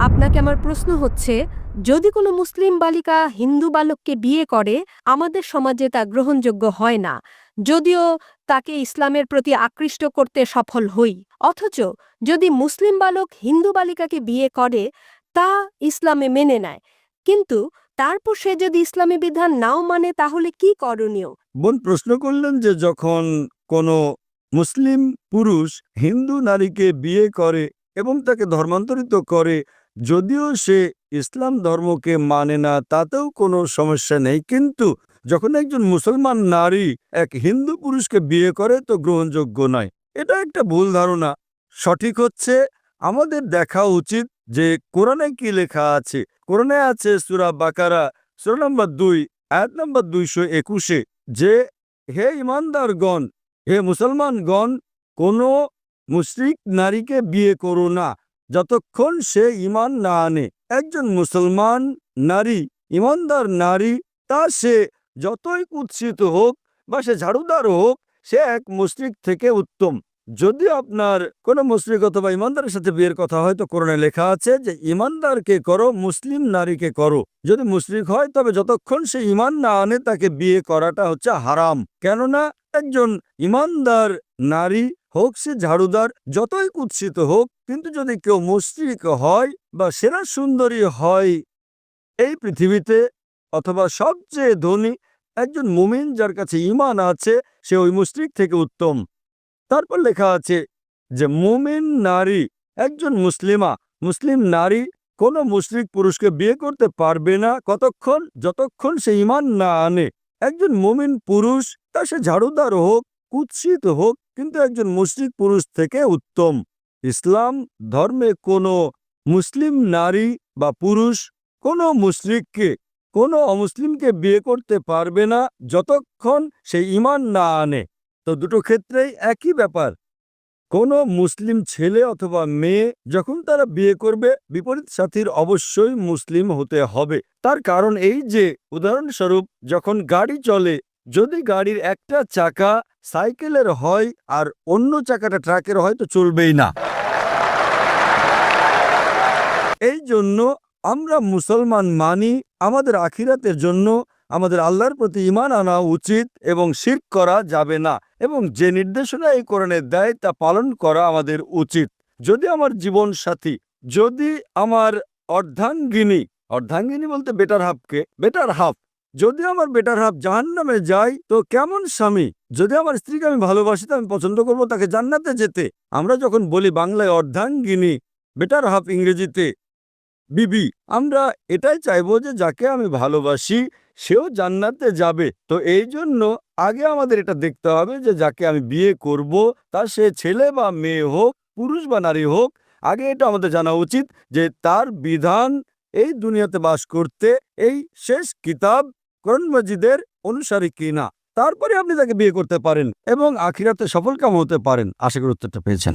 আপনাকে আমার প্রশ্ন হচ্ছে, যদি কোনো মুসলিম বালিকা হিন্দু বালককে বিয়ে করে, আমাদের সমাজে তা গ্রহণযোগ্য হয় না, যদিও তাকে ইসলামের প্রতি আকৃষ্ট করতে সফল হই। অথচ যদি মুসলিম বালক হিন্দু বালিকাকে বিয়ে করে, তা ইসলামে মেনে নেয়, কিন্তু তারপর সে যদি ইসলামী বিধান নাও মানে, তাহলে কি করণীয়? বোন প্রশ্ন করলেন যে যখন কোনো মুসলিম পুরুষ হিন্দু নারীকে বিয়ে করে এবং তাকে ধর্মান্তরিত করে, যদিও সে ইসলাম ধর্মকে মানে না, তাতেও কোনো সমস্যা নেই, কিন্তু যখন একজন মুসলমান নারী এক হিন্দু পুরুষকে বিয়ে করে তো গ্রহণযোগ্য নয়। এটা একটা ভুল ধারণা। সঠিক হচ্ছে আমাদের দেখা উচিত যে কোরআনে কি লেখা আছে। কোরআনে আছে সূরা বাকারা সূরা নম্বর 2 আয়াত নম্বর 221 যে হে ইমানদারগণ, হে মুসলমানগণ, কোনো মুশরিক নারীকে বিয়ে করো না যতক্ষণ সে ঈমান না আনে। একজন মুসলমান নারী, ঈমানদার নারী, তা সে যতই কুৎসিত হোক বা সে ঝাড়ুদার হোক, সে এক মুশরিক থেকে উত্তম। যদি আপনার কোনো মুশরিক অথবা ঈমানদারের সাথে বিয়ের কথা হয় তো কোরআনে লেখা আছে যে ঈমানদারকে করো, মুসলিম নারীকে করো। যদি মুশরিক হয় তবে যতক্ষণ সে ঈমান না আনে তাকে বিয়ে করাটা হচ্ছে হারাম। কেননা একজন ঈমানদার নারী হোক সে ঝাড়ুদার, যতই কুৎসিত হোক, কিন্তু যদি কেউ মুশরিক হয় বা সেরা সুন্দরী হয় এই পৃথিবীতে, অথবা সবচেয়ে ধনী, একজন মুমিন যার কাছে ঈমান আছে, সে ওই মুশরিক থেকে উত্তম। তারপর লেখা আছে যে মুমিন নারী, একজন মুসলিমা, মুসলিম নারী কোনো মুশরিক পুরুষকে বিয়ে করতে পারবে না কতক্ষণ, যতক্ষণ সে ঈমান না আনে। একজন মুমিন পুরুষ, তা সে ঝাড়ুদার হোক, কুৎসিত হোক, কিন্তু একজন মুশরিক পুরুষ থেকে উত্তম। ইসলাম ধর্মে কোনো মুসলিম নারী বা পুরুষ কোনো মুশরিককে, কোনো অমুসলিমকে বিয়ে করতে পারবে না যতক্ষণ সে ঈমান না আনে। তো দুটো ক্ষেত্রেই একই ব্যাপার। কোনো মুসলিম ছেলে অথবা মেয়ে যখন তারা বিয়ে করবে, বিপরীত সাথীর অবশ্যই মুসলিম হতে হবে। তার কারণ এই যে, উদাহরণস্বরূপ যখন গাড়ি চলে, যদি গাড়ির একটা চাকা সাইকেলের হয় আর অন্য চাকাটা ট্রাকের হয় তো চলবেই না। এই জন্য আমরা মুসলমান মানি, আমাদের আখিরাতের জন্য আমাদের আল্লাহর প্রতি ঈমান আনা উচিত এবং শিরক করা যাবে না, এবং যে নির্দেশনা এই কোরআনে দেয় তা পালন করা আমাদের উচিত। যদি আমার জীবন সাথী, যদি আমার অর্ধাঙ্গিনী, অর্ধাঙ্গিনী বলতে বেটার হাফ, যদি আমার বেটার হাফ জাহান্নামে যায় তো কেমন স্বামী? যদি আমার স্ত্রীকে আমি ভালোবাসি তো আমি পছন্দ করব তাকে জান্নাতে যেতে। আমরা যখন বলি বাংলায় অর্ধাঙ্গিনী, বেটার হাফ ইংরেজিতে বিবি, আমরা এটাই চাইবো যে যাকে আমি ভালোবাসি সেও জান্নাতে যাবে। তো এই জন্য আগে আমাদের এটা দেখতে হবে যে যাকে আমি বিয়ে করব, তা সে ছেলে বা মেয়ে হোক, পুরুষ বা নারী হোক, আগে এটা আমাদের জানা উচিত যে তার বিধান এই দুনিয়াতে বাস করতে এই শেষ কিতাব কোরআন মাজিদের অনুসারী কিনা। তারপরে আপনি তাকে বিয়ে করতে পারেন এবং আখিরাতে সফলকাম হতে পারেন। আশা করি উত্তরটা পেয়েছেন।